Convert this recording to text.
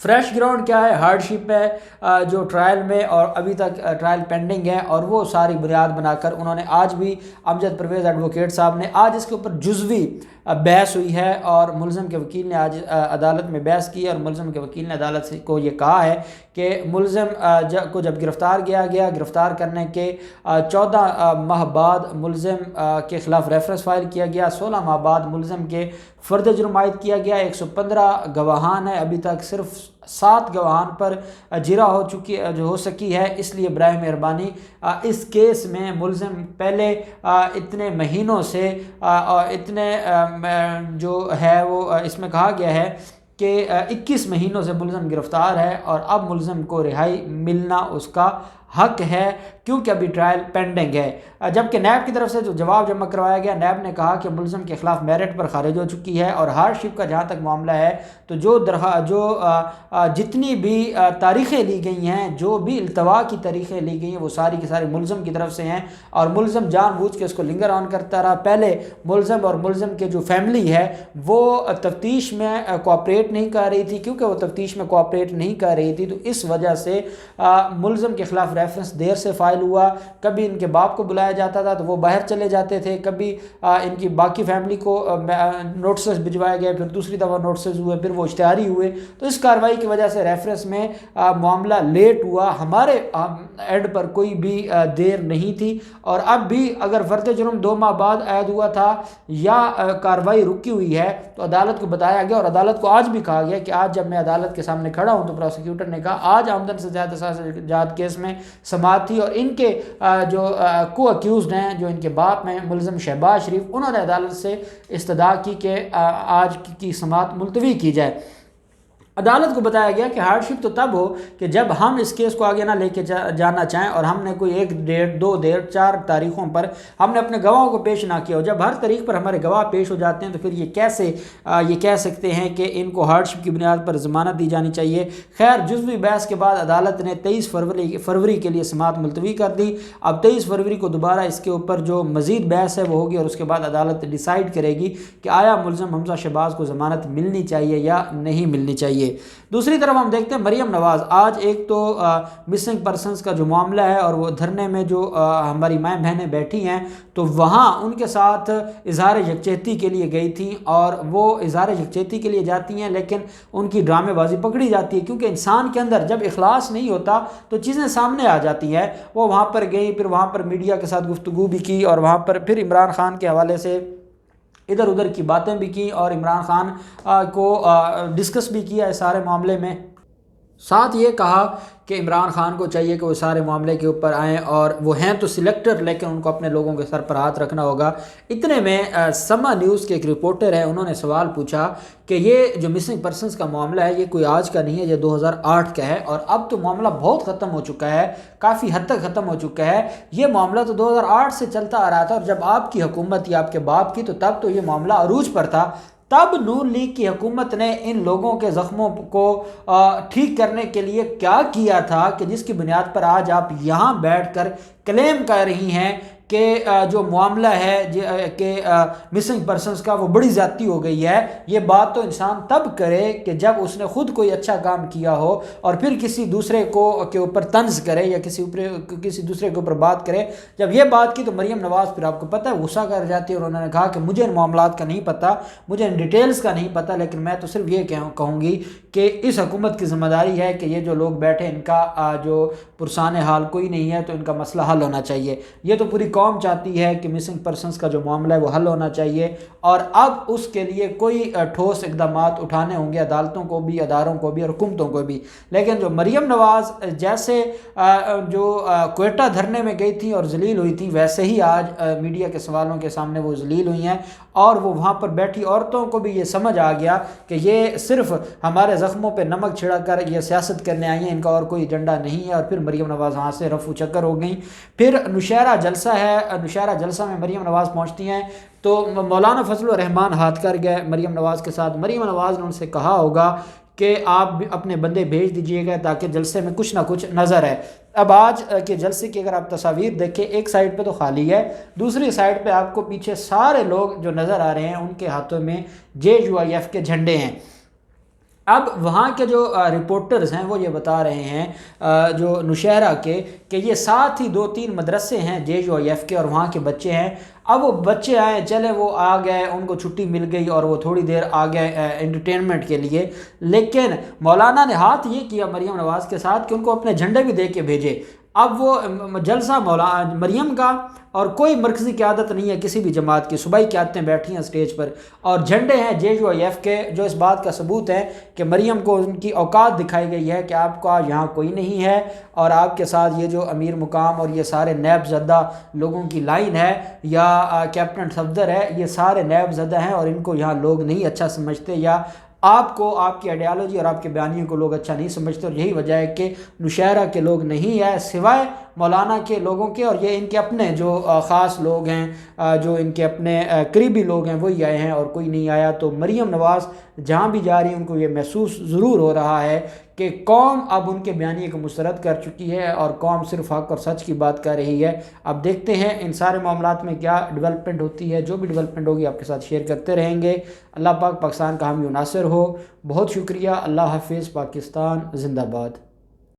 Fresh ground کیا ہے؟ Hard شپ ہے جو ٹرائل میں اور ابھی تک ٹرائل پینڈنگ ہے، اور وہ ساری بنیاد بنا کر انہوں نے آج بھی امجد پرویز ایڈوکیٹ صاحب نے آج اس کے اوپر جزوی بحث ہوئی ہے، اور ملزم کے وکیل نے آج عدالت میں بحث کی، اور ملزم کے وکیل نے عدالت کو یہ کہا ہے کہ ملزم کو جب گرفتار کرنے کے 14 ماہ بعد ملزم کے خلاف ریفرنس فائل کیا گیا، 16 ماہ بعد ملزم کے فرد جرم عائد کیا گیا، 115 گواہان ہے، ابھی تک صرف 7 گواہان پر جرا ہو سکی ہے، اس لیے براہ مہربانی اس کیس میں ملزم پہلے اتنے مہینوں سے اتنے جو ہے وہ اس میں کہا گیا ہے کہ 21 مہینوں سے ملزم گرفتار ہے، اور اب ملزم کو رہائی ملنا اس کا حق ہے کیونکہ ابھی ٹرائل پینڈنگ ہے۔ جبکہ نیب کی طرف سے جو جواب جمع کروایا گیا، نیب نے کہا کہ ملزم کے خلاف میرٹ پر خارج ہو چکی ہے، اور ہارڈ شپ کا جہاں تک معاملہ ہے تو جو جتنی بھی تاریخیں لی گئی ہیں، جو بھی التوا کی تاریخیں لی گئی ہیں، وہ ساری کی ساری ملزم کی طرف سے ہیں، اور ملزم جان بوجھ کے اس کو لنگر آن کرتا رہا۔ پہلے ملزم اور ملزم کے جو فیملی ہے وہ تفتیش میں کوآپریٹ نہیں کر رہی تھی، کیونکہ وہ تفتیش میں کوآپریٹ نہیں کر رہی تھی تو اس وجہ سے ملزم کے خلاف ریفرنس دیر سے فائل ہوا۔ کبھی ان کے باپ کو بلایا جاتا تھا تو وہ باہر چلے جاتے تھے، کبھی ان کی باقی فیملی کو نوٹسز بھجوائے گئے، پھر دوسری دفعہ نوٹسز ہوئے، پھر وہ اشتہاری ہوئے، تو اس کارروائی کی وجہ سے ریفرنس میں معاملہ لیٹ ہوا۔ ہمارے اینڈ پر کوئی بھی دیر نہیں تھی، اور اب بھی اگر فرد جرم 2 ماہ بعد عائد ہوا تھا یا کارروائی رکی ہوئی ہے تو عدالت کو بتایا گیا، اور عدالت کو آج بھی کہا گیا کہ آج جب میں عدالت کے سامنے کھڑا ہوں تو پروسیکیوٹر نے کہا آج آمدن سے زیادہ جات کیس میں سماعت تھی، اور ان کے جو کو اکیوزڈ ہیں، جو ان کے باپ ہیں ملزم شہباز شریف، انہوں نے عدالت سے استدعا کی کہ آج کی سماعت ملتوی کی جائے۔ عدالت کو بتایا گیا کہ ہارڈ شپ تو تب ہو کہ جب ہم اس کیس کو آگے نہ لے کے جانا چاہیں، اور ہم نے کوئی 1 ڈیٹ 2 ڈیٹ 4 تاریخوں پر ہم نے اپنے گواہوں کو پیش نہ کیا ہو۔ جب ہر تاریخ پر ہمارے گواہ پیش ہو جاتے ہیں تو پھر یہ کیسے یہ کہہ سکتے ہیں کہ ان کو ہارڈ شپ کی بنیاد پر ضمانت دی جانی چاہیے۔ خیر، جزوی بحث کے بعد عدالت نے 23 فروری کے لیے سماعت ملتوی کر دی۔ اب 23 فروری کو دوبارہ اس کے اوپر جو مزید بحث ہے وہ ہوگی، اور اس کے بعد عدالت ڈیسائیڈ کرے گی کہ آیا ملزم حمزہ شہباز کو ضمانت ملنی چاہیے یا نہیں ملنی چاہیے۔ دوسری طرف ہم دیکھتے ہیں مریم نواز، آج ایک تو مسنگ پرسنز کا جو معاملہ ہے اور وہ دھرنے میں جو ہماری مائیں بہنیں بیٹھی ہیں تو وہاں ان کے ساتھ اظہار یکجہتی کے لیے گئی تھیں، اور وہ اظہار یکجہتی کے لیے جاتی ہیں لیکن ان کی ڈرامے بازی پکڑی جاتی ہے، کیونکہ انسان کے اندر جب اخلاص نہیں ہوتا تو چیزیں سامنے آ جاتی ہیں۔ وہ وہاں پر گئی، پھر وہاں پر میڈیا کے ساتھ گفتگو بھی کی، اور وہاں پر پھر عمران خان کے حوالے سے ادھر ادھر کی باتیں بھی کی، اور عمران خان کو ڈسکس بھی کیا اس سارے معاملے میں۔ ساتھ یہ کہا کہ عمران خان کو چاہیے کہ وہ سارے معاملے کے اوپر آئیں، اور وہ ہیں تو سلیکٹر لیکن ان کو اپنے لوگوں کے سر پر ہاتھ رکھنا ہوگا۔ اتنے میں سما نیوز کے ایک رپورٹر ہے، انہوں نے سوال پوچھا کہ یہ جو مسنگ پرسنز کا معاملہ ہے یہ کوئی آج کا نہیں ہے، یہ 2008 کا ہے، اور اب تو معاملہ بہت ختم ہو چکا ہے، کافی حد تک ختم ہو چکا ہے۔ یہ معاملہ تو 2008 سے چلتا آ رہا تھا، اور جب آپ کی حکومت یا آپ کے باپ کی تو تب تو یہ معاملہ عروج پر تھا۔ تب نون لیگ کی حکومت نے ان لوگوں کے زخموں کو ٹھیک کرنے کے لیے کیا کیا تھا کہ جس کی بنیاد پر آج آپ یہاں بیٹھ کر کلیم کر رہی ہیں کہ جو معاملہ ہے کہ مسنگ پرسنز کا وہ بڑی زیادتی ہو گئی ہے۔ یہ بات تو انسان تب کرے کہ جب اس نے خود کوئی اچھا کام کیا ہو، اور پھر کسی دوسرے کے اوپر طنز کرے یا کسی دوسرے کے اوپر بات کرے۔ جب یہ بات کی تو مریم نواز پھر آپ کو پتہ ہے غصہ کر جاتی ہے، اور انہوں نے کہا کہ مجھے ان معاملات کا نہیں پتہ، مجھے ان ڈیٹیلز کا نہیں پتہ، لیکن میں تو صرف یہ کہوں گی کہ اس حکومت کی ذمہ داری ہے کہ یہ جو لوگ بیٹھے ان کا جو پرسان حال کوئی نہیں ہے تو ان کا مسئلہ حل ہونا چاہیے۔ یہ تو پوری قوم چاہتی ہے کہ مسنگ پرسنز کا جو معاملہ ہے وہ حل ہونا چاہیے، اور اب اس کے لیے کوئی ٹھوس اقدامات اٹھانے ہوں گے عدالتوں کو بھی، اداروں کو بھی، اور حکومتوں کو بھی۔ لیکن جو مریم نواز جیسے جو کوئٹہ دھرنے میں گئی تھی اور ذلیل ہوئی تھی، ویسے ہی آج میڈیا کے سوالوں کے سامنے وہ ذلیل ہوئی ہیں، اور وہ وہاں پر بیٹھی عورتوں کو بھی یہ سمجھ آ گیا کہ یہ صرف ہمارے زخموں پہ نمک چھڑا کر یہ سیاست کرنے آئی ہیں، ان کا اور کوئی ایجنڈا نہیں ہے۔ اور پھر مریم نواز وہاں سے رفو چکر ہو گئیں۔ پھر نشیرہ جلسہ ہے، نشیرہ جلسہ میں مریم نواز پہنچتی ہیں تو مولانا فضل الرحمان ہاتھ کر گئے مریم نواز کے ساتھ۔ مریم نواز نے ان سے کہا ہوگا کہ آپ اپنے بندے بھیج دیجئے گا تاکہ جلسے میں کچھ نہ کچھ نظر ہے۔ اب آج کے جلسے کی اگر آپ تصاویر دیکھیں، ایک سائڈ پہ تو خالی ہے، دوسری سائڈ پہ آپ کو پیچھے سارے لوگ جو نظر آ رہے ہیں ان کے ہاتھوں میں JUIF کے جھنڈے ہیں۔ اب وہاں کے جو رپورٹرز ہیں وہ یہ بتا رہے ہیں جو نوشہرہ کے، کہ یہ ساتھ ہی 2-3 مدرسے ہیں JUIF کے، اور وہاں کے بچے ہیں۔ اب وہ بچے آئے، چلے وہ آ گئے، ان کو چھٹی مل گئی اور وہ تھوڑی دیر آ گئے انٹرٹینمنٹ کے لیے، لیکن مولانا نے ہاتھ یہ کیا مریم نواز کے ساتھ کہ ان کو اپنے جھنڈے بھی دے کے بھیجے۔ اب وہ جلسہ مریم کا، اور کوئی مرکزی قیادت نہیں ہے کسی بھی جماعت کی، صوبائی قیادتیں بیٹھی ہیں اسٹیج پر، اور جھنڈے ہیں JUIF کے، جو اس بات کا ثبوت ہے کہ مریم کو ان کی اوقات دکھائی گئی ہے کہ آپ کا یہاں کوئی نہیں ہے، اور آپ کے ساتھ یہ جو امیر مقام اور یہ سارے نیب زدہ لوگوں کی لائن ہے، یا کیپٹن صفدر ہے، یہ سارے نیب زدہ ہیں اور ان کو یہاں لوگ نہیں اچھا سمجھتے، یا آپ کو، آپ کی آئیڈیالوجی اور آپ کے بیانیوں کو لوگ اچھا نہیں سمجھتے، اور یہی وجہ ہے کہ نوشہرہ کے لوگ نہیں آئے سوائے مولانا کے لوگوں کے، اور یہ ان کے اپنے جو خاص لوگ ہیں، جو ان کے اپنے قریبی لوگ ہیں وہی آئے ہیں، اور کوئی نہیں آیا۔ تو مریم نواز جہاں بھی جا رہی ہیں ان کو یہ محسوس ضرور ہو رہا ہے کہ قوم اب ان کے بیانیے کو مسترد کر چکی ہے، اور قوم صرف حق اور سچ کی بات کر رہی ہے۔ اب دیکھتے ہیں ان سارے معاملات میں کیا ڈیولپمنٹ ہوتی ہے، جو بھی ڈیولپمنٹ ہوگی آپ کے ساتھ شیئر کرتے رہیں گے۔ اللہ پاک پاکستان کا حامی و ناصر ہو۔ بہت شکریہ، اللہ حافظ، پاکستان زندہ باد۔